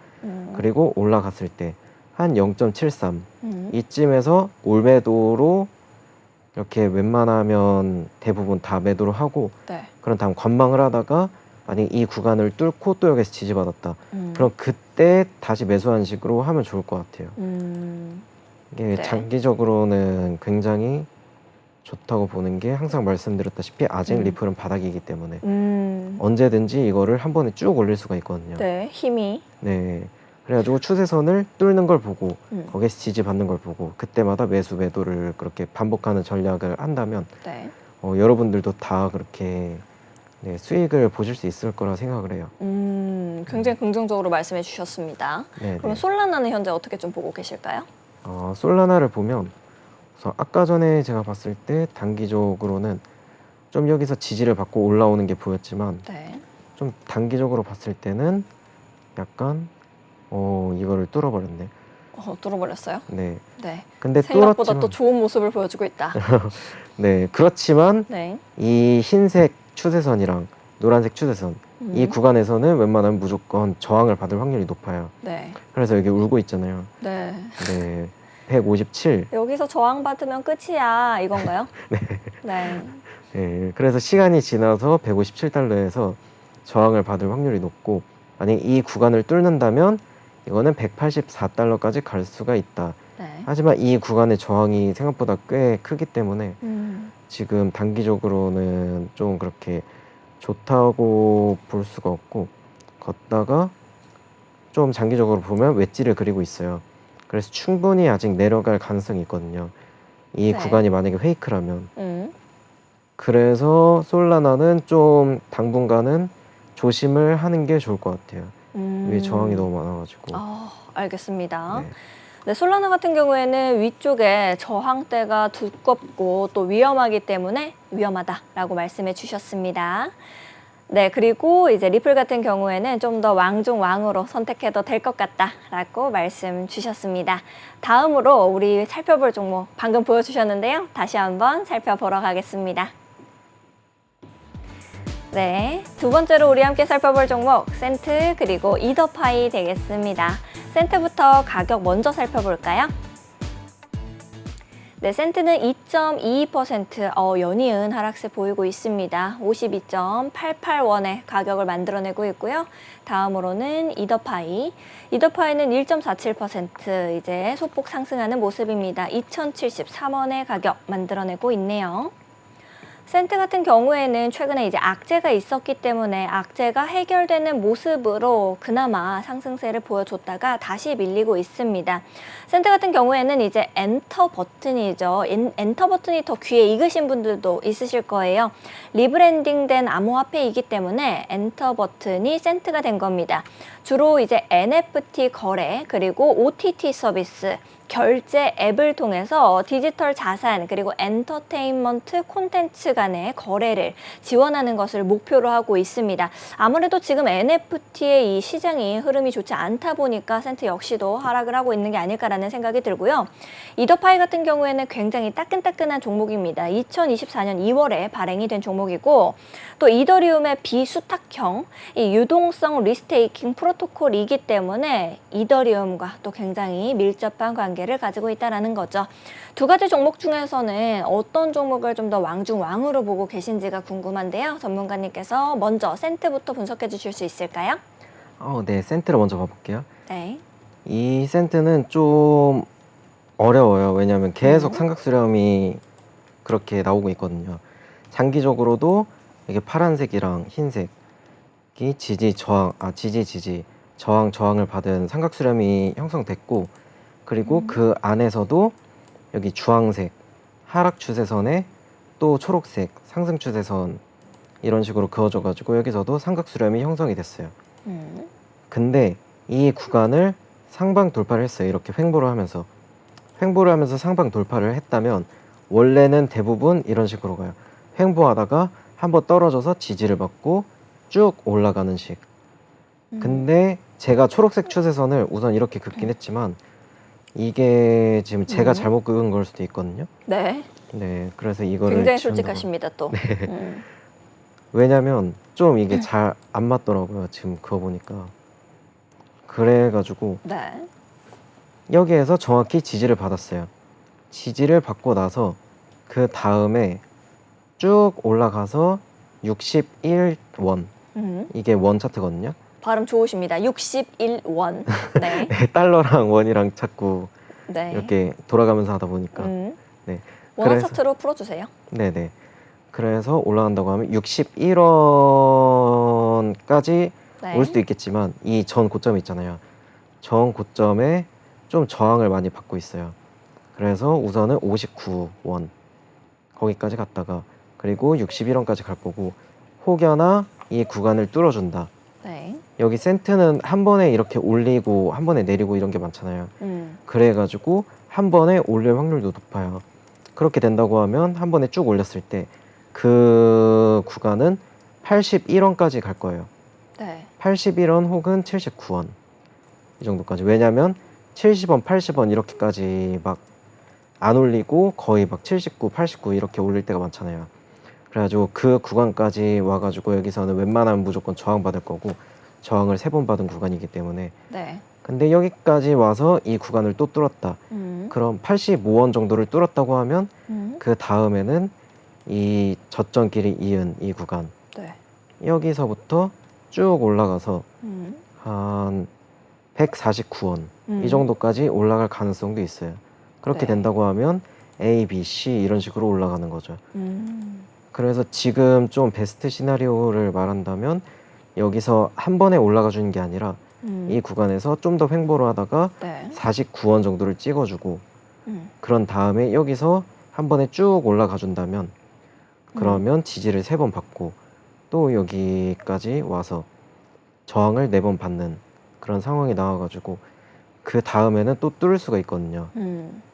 그리고 올라갔을 때 한 0.73 이쯤에서 올매도로 이렇게 웬만하면 대부분 다 매도를 하고 네. 그런 다음 관망을 하다가 만약에 이 구간을 뚫고 또 여기서 지지받았다. 그럼 그때 다시 매수하는 식으로 하면 좋을 것 같아요. 이게 네. 장기적으로는 굉장히 좋다고 보는 게 항상 말씀드렸다시피 아직 리플은 바닥이기 때문에 언제든지 이거를 한 번에 쭉 올릴 수가 있거든요. 네. 힘이. 네. 그래가지고 추세선을 뚫는 걸 보고 거기서 지지받는 걸 보고 그때마다 매수 매도를 그렇게 반복하는 전략을 한다면 네. 여러분들도 다 그렇게 네, 수익을 보실 수 있을 거라 생각을 해요. 굉장히 긍정적으로 말씀해 주셨습니다. 네, 그럼 네. 솔라나는 현재 어떻게 좀 보고 계실까요? 솔라나를 보면 우선 아까 전에 제가 봤을 때 단기적으로는 좀 여기서 지지를 받고 올라오는 게 보였지만 네. 좀 단기적으로 봤을 때는 약간 이거를 뚫어버렸네. 뚫어버렸어요? 네. 네. 근데 생각보다 뚫었지만 또 좋은 모습을 보여주고 있다. 네, 그렇지만 네. 이 흰색 추세선이랑 노란색 추세선 이 구간에서는 웬만하면 무조건 저항을 받을 확률이 높아요. 네. 그래서 여기 울고 있잖아요. 네. 네, 157. 여기서 저항받으면 끝이야 이건가요? 네. 네. 네, 그래서 시간이 지나서 157달러에서 저항을 받을 확률이 높고 만약 이 구간을 뚫는다면 이거는 184달러까지 갈 수가 있다. 네. 하지만 이 구간의 저항이 생각보다 꽤 크기 때문에 지금 단기적으로는 좀 그렇게 좋다고 볼 수가 없고 걷다가 좀 장기적으로 보면 웨지를 그리고 있어요. 그래서 충분히 아직 내려갈 가능성이 있거든요. 이 네. 구간이 만약에 페이크라면. 그래서 솔라나는 좀 당분간은 조심을 하는 게 좋을 것 같아요. 위에 저항이 너무 많아가지고. 알겠습니다. 네. 네, 솔라나 같은 경우에는 위쪽에 저항대가 두껍고 또 위험하기 때문에 위험하다라고 말씀해 주셨습니다. 네, 그리고 이제 리플 같은 경우에는 좀 더 왕중왕으로 선택해도 될 것 같다라고 말씀 주셨습니다. 다음으로 우리 살펴볼 종목 방금 보여주셨는데요. 다시 한번 살펴보러 가겠습니다. 네, 두 번째로 우리 함께 살펴볼 종목 센트 그리고 이더파이 되겠습니다. 센트부터 가격 먼저 살펴볼까요? 네, 센트는 2.22% 연이은 하락세 보이고 있습니다. 52.88원의 가격을 만들어내고 있고요. 다음으로는 이더파이. 이더파이는 1.47% 이제 소폭 상승하는 모습입니다. 2,073원의 가격 만들어내고 있네요. 센트 같은 경우에는 최근에 이제 악재가 있었기 때문에 악재가 해결되는 모습으로 그나마 상승세를 보여줬다가 다시 밀리고 있습니다. 센트 같은 경우에는 이제 엔터 버튼이죠. 엔터 버튼이 더 귀에 익으신 분들도 있으실 거예요. 리브랜딩된 암호화폐이기 때문에 엔터 버튼이 센트가 된 겁니다. 주로 이제 NFT 거래 그리고 OTT 서비스 결제 앱을 통해서 디지털 자산 그리고 엔터테인먼트 콘텐츠 간의 거래를 지원하는 것을 목표로 하고 있습니다. 아무래도 지금 NFT의 이 시장이 흐름이 좋지 않다 보니까 센트 역시도 하락을 하고 있는 게 아닐까라는 생각이 들고요. 이더파이 같은 경우에는 굉장히 따끈따끈한 종목입니다. 2024년 2월에 발행이 된 종목이고 또 이더리움의 비수탁형 이 유동성 리스테이킹 프로토콜이기 때문에 이더리움과 또 굉장히 밀접한 관계를 가지고 있다는 거죠. 두 가지 종목 중에서는 어떤 종목을 좀 더 왕중왕으로 보고 계신지가 궁금한데요. 전문가님께서 먼저 센트부터 분석해 주실 수 있을까요? 네, 센트를 먼저 봐볼게요. 네. 이 센트는 좀 어려워요. 왜냐하면 계속 삼각수렴이 그렇게 나오고 있거든요. 장기적으로도 이게 파란색이랑 흰색이 지지 저항을 받은 삼각수렴이 형성됐고 그리고 그 안에서도 여기 주황색 하락 추세선에 또 초록색 상승 추세선 이런 식으로 그어져 가지고 여기서도 삼각수렴이 형성이 됐어요. 근데 이 구간을 상방 돌파를 했어요. 이렇게 횡보를 하면서 상방 돌파를 했다면 원래는 대부분 이런 식으로 가요. 횡보하다가 한번 떨어져서 지지를 받고 쭉 올라가는 식. 근데 제가 초록색 추세선을 우선 이렇게 긋긴 했지만 이게 지금 제가 잘못 긋은 걸 수도 있거든요. 네. 네, 그래서 이거를 굉장히 지운다고. 솔직하십니다, 또. 왜냐면 좀 이게 잘 안 맞더라고요. 지금 그거 보니까. 그래가지고 네. 여기에서 정확히 지지를 받았어요. 지지를 받고 나서 그 다음에 쭉 올라가서 61원. 이게 원 차트거든요. 발음 좋으십니다. 61원. 네. 달러랑 원이랑 자꾸 네. 이렇게 돌아가면서 하다 보니까. 네. 원화 그래서- 차트로 풀어주세요. 네네. 그래서 올라간다고 하면 61원까지 네. 올 수도 있겠지만 이 전 고점 있잖아요. 전 고점에 좀 저항을 많이 받고 있어요. 그래서 우선은 59원 거기까지 갔다가 그리고 61원까지 갈 거고 혹여나 이 구간을 뚫어준다. 네. 여기 센트는 한 번에 이렇게 올리고 한 번에 내리고 이런 게 많잖아요. 그래가지고 한 번에 올릴 확률도 높아요. 그렇게 된다고 하면 한 번에 쭉 올렸을 때 그 구간은 81원까지 갈 거예요. 네. 81원 혹은 79원 이 정도까지. 왜냐면 70원, 80원 이렇게까지 막 안 올리고 거의 막 79, 89 이렇게 올릴 때가 많잖아요. 그래가지고 그 구간까지 와가지고 여기서는 웬만하면 무조건 저항 받을 거고 저항을 3번 받은 구간이기 때문에. 네. 근데 여기까지 와서 이 구간을 또 뚫었다. 그럼 85원 정도를 뚫었다고 하면 그 다음에는 이 저점끼리 이은 이 구간 네. 여기서부터 쭉 올라가서 한 149원 이 정도까지 올라갈 가능성도 있어요. 그렇게 네. 된다고 하면 A, B, C 이런 식으로 올라가는 거죠. 그래서 지금 좀 베스트 시나리오를 말한다면 여기서 한 번에 올라가 주는 게 아니라 이 구간에서 좀 더 횡보를 하다가 네. 49원 정도를 찍어주고 그런 다음에 여기서 한 번에 쭉 올라가 준다면 그러면 지지를 3번 받고 또 여기까지 와서 저항을 4번 받는 그런 상황이 나와가지고 그 다음에는 또 뚫을 수가 있거든요.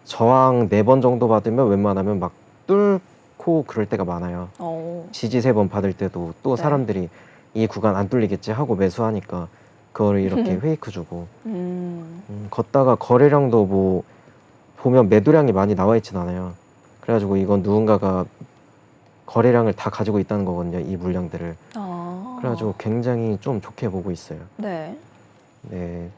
저항 4번 정도 받으면 웬만하면 막 뚫고 그럴 때가 많아요. 지지 3번 받을 때도 또 네. 사람들이 이 구간 안 뚫리겠지 하고 매수하니까 그거를 이렇게 페이크 주고 걷다가 거래량도 뭐 보면 매도량이 많이 나와 있진 않아요. 그래가지고 이건 누군가가 거래량을 다 가지고 있다는 거거든요. 이 물량들을. 그래가지고 굉장히 좀 좋게 보고 있어요. 네. 네,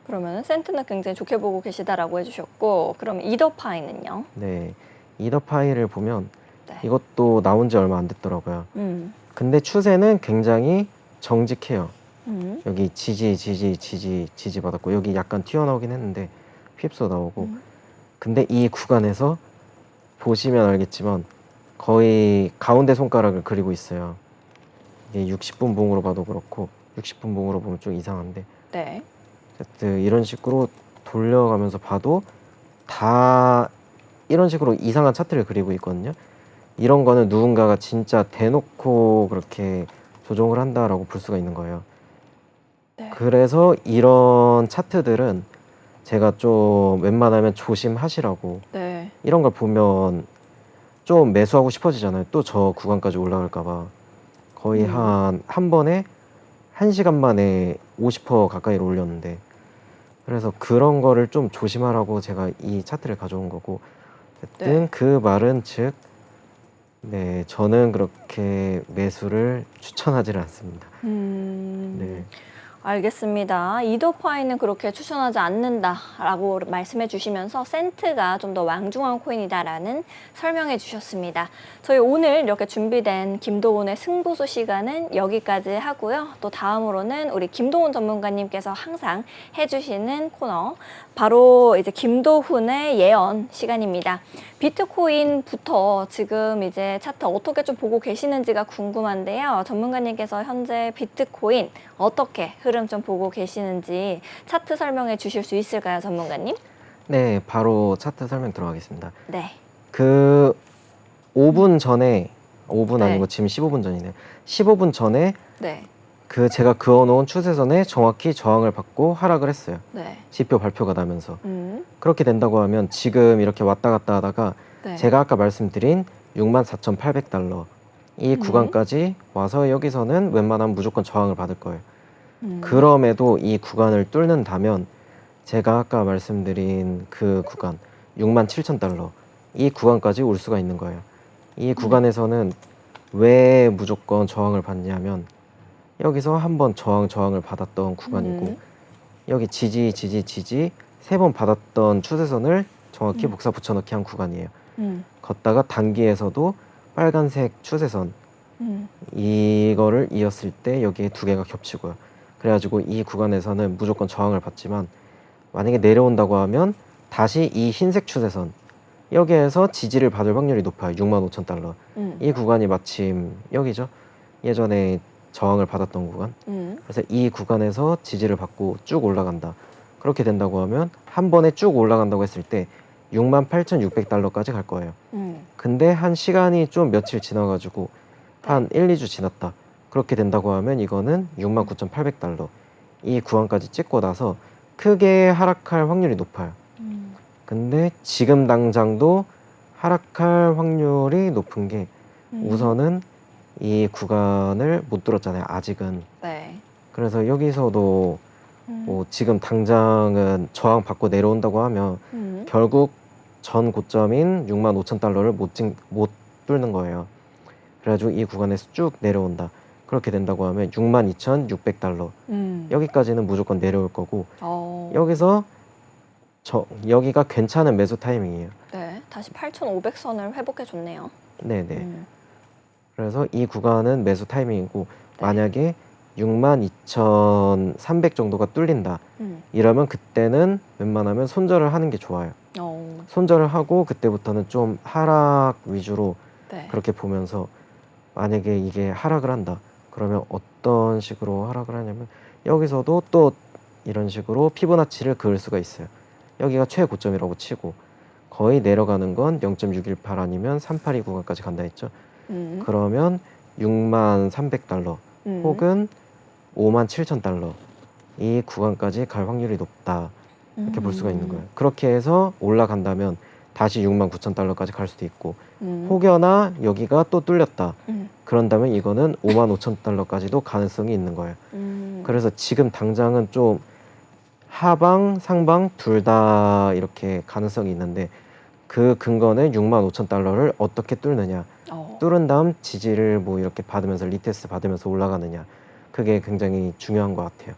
그러면 센트는 굉장히 좋게 보고 계시다라고 해주셨고, 그럼 이더파이는요? 네. 이더 파이를 보면 네. 이것도 나온 지 얼마 안 됐더라고요. 근데 추세는 굉장히 정직해요. 여기 지지 받았고 여기 약간 튀어나오긴 했는데 휩소 나오고 근데 이 구간에서 보시면 알겠지만 거의 가운데 손가락을 그리고 있어요. 이게 60분 봉으로 봐도 그렇고 60분 봉으로 보면 좀 이상한데 네. 어쨌든 이런 식으로 돌려가면서 봐도 다 이런 식으로 이상한 차트를 그리고 있거든요. 이런 거는 누군가가 진짜 대놓고 그렇게 조종을 한다라고 볼 수가 있는 거예요. 네. 그래서 이런 차트들은 제가 좀 웬만하면 조심하시라고. 네. 이런 걸 보면 좀 매수하고 싶어지잖아요. 또 저 구간까지 올라갈까 봐. 거의 한 번에 1시간 만에 50% 가까이로 올렸는데 그래서 그런 거를 좀 조심하라고 제가 이 차트를 가져온 거고 어쨌든 네. 그 말은 즉 네, 저는 그렇게 매수를 추천하지는 않습니다. 네. 알겠습니다. 이더파이는 그렇게 추천하지 않는다라고 말씀해 주시면서 센트가 좀 더 왕중한 코인이다라는 설명해 주셨습니다. 저희 오늘 이렇게 준비된 김도훈의 승부수 시간은 여기까지 하고요. 또 다음으로는 우리 김도훈 전문가님께서 항상 해주시는 코너 바로 이제 김도훈의 예언 시간입니다. 비트코인부터 지금 이제 차트 어떻게 좀 보고 계시는지가 궁금한데요. 전문가님께서 현재 비트코인 어떻게 흐름 좀 보고 계시는지 차트 설명해 주실 수 있을까요, 전문가님? 네, 바로 차트 설명 들어가겠습니다. 네. 그 5분 전에 5분 네. 아니고 지금 15분 전이네요. 15분 전에 네. 그 제가 그어놓은 추세선에 정확히 저항을 받고 하락을 했어요. 네. 지표 발표가 나면서. 그렇게 된다고 하면 지금 이렇게 왔다 갔다 하다가 네. 제가 아까 말씀드린 64,800달러 이 구간까지 와서 여기서는 웬만하면 무조건 저항을 받을 거예요. 음. 그럼에도 이 구간을 뚫는다면 제가 아까 말씀드린 그 구간 67,000달러 이 구간까지 올 수가 있는 거예요. 이 구간에서는 왜 무조건 저항을 받냐면 여기서 한번 저항을 받았던 구간이고 여기 지지 세 번 받았던 추세선을 정확히 복사 붙여넣기 한 구간이에요. 걷다가 단기에서도 빨간색 추세선 이거를 이었을 때 여기에 두 개가 겹치고요. 그래가지고 이 구간에서는 무조건 저항을 받지만 만약에 내려온다고 하면 다시 이 흰색 추세선 여기에서 지지를 받을 확률이 높아요. 65,000달러. 이 구간이 마침 여기죠. 예전에 저항을 받았던 구간. 그래서 이 구간에서 지지를 받고 쭉 올라간다. 그렇게 된다고 하면 한 번에 쭉 올라간다고 했을 때 68,600달러까지 갈 거예요. 근데 한 시간이 좀 며칠 지나가지고 한 1, 2주 지났다. 그렇게 된다고 하면 이거는 69,800달러. 이 구간까지 찍고 나서 크게 하락할 확률이 높아요. 근데 지금 당장도 하락할 확률이 높은 게 우선은 이 구간을 못 뚫었잖아요. 아직은. 네. 그래서 여기서도 뭐 지금 당장은 저항 받고 내려온다고 하면 결국 전 고점인 65,000달러를 못 뚫는 거예요. 그래가지고 이 구간에서 쭉 내려온다. 그렇게 된다고 하면 62,600달러. 여기까지는 무조건 내려올 거고 여기서 여기가 괜찮은 매수 타이밍이에요. 네. 다시 8,500선을 회복해 줬네요. 네네. 그래서 이 구간은 매수 타이밍이고 만약에 62,300 정도가 뚫린다. 이러면 그때는 웬만하면 손절을 하는 게 좋아요. 손절을 하고 그때부터는 좀 하락 위주로 네. 그렇게 보면서 만약에 이게 하락을 한다. 그러면 어떤 식으로 하락을 하냐면 여기서도 또 이런 식으로 피보나치를 그을 수가 있어요. 여기가 최고점이라고 치고 거의 내려가는 건 0.618 아니면 382 구간까지 간다 했죠. 그러면 63,300달러 혹은 57,000달러 이 구간까지 갈 확률이 높다. 이렇게 볼 수가 있는 거예요. 그렇게 해서 올라간다면 다시 69,000달러까지 갈 수도 있고 혹여나 여기가 또 뚫렸다. 그런다면 이거는 55,000달러까지도 가능성이 있는 거예요. 그래서 지금 당장은 좀 하방, 상방 둘 다 이렇게 가능성이 있는데 그 근거는 65,000달러를 어떻게 뚫느냐. 뚫은 다음 지지를 뭐 이렇게 받으면서 리테스트 받으면서 올라가느냐. 그게 굉장히 중요한 것 같아요.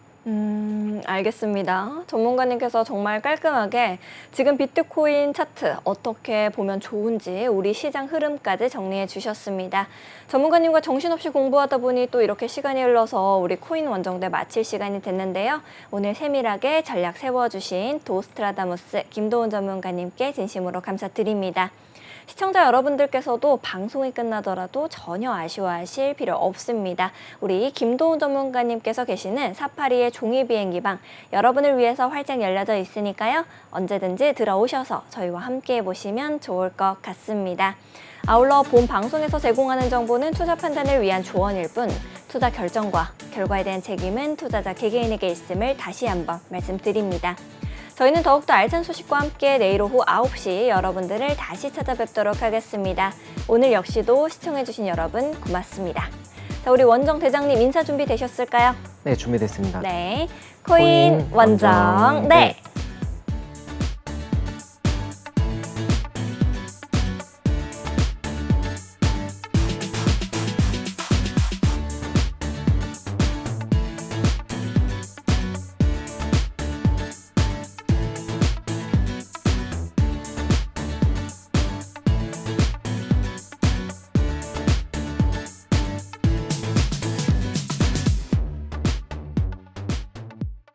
알겠습니다. 전문가님께서 정말 깔끔하게 지금 비트코인 차트 어떻게 보면 좋은지 우리 시장 흐름까지 정리해 주셨습니다. 전문가님과 정신없이 공부하다 보니 또 이렇게 시간이 흘러서 우리 코인 원정대 마칠 시간이 됐는데요. 오늘 세밀하게 전략 세워주신 도스트라다무스 김도훈 전문가님께 진심으로 감사드립니다. 시청자 여러분들께서도 방송이 끝나더라도 전혀 아쉬워하실 필요 없습니다. 우리 김도훈 전문가님께서 계시는 482의 종이 비행기방 여러분을 위해서 활짝 열려져 있으니까요. 언제든지 들어오셔서 저희와 함께 해보시면 좋을 것 같습니다. 아울러 본 방송에서 제공하는 정보는 투자 판단을 위한 조언일 뿐 투자 결정과 결과에 대한 책임은 투자자 개개인에게 있음을 다시 한번 말씀드립니다. 저희는 더욱더 알찬 소식과 함께 내일 오후 9시 여러분들을 다시 찾아뵙도록 하겠습니다. 오늘 역시도 시청해주신 여러분 고맙습니다. 자, 우리 원정 대장님 인사 준비 되셨을까요? 네, 준비됐습니다. 네, 코인 원정. 네.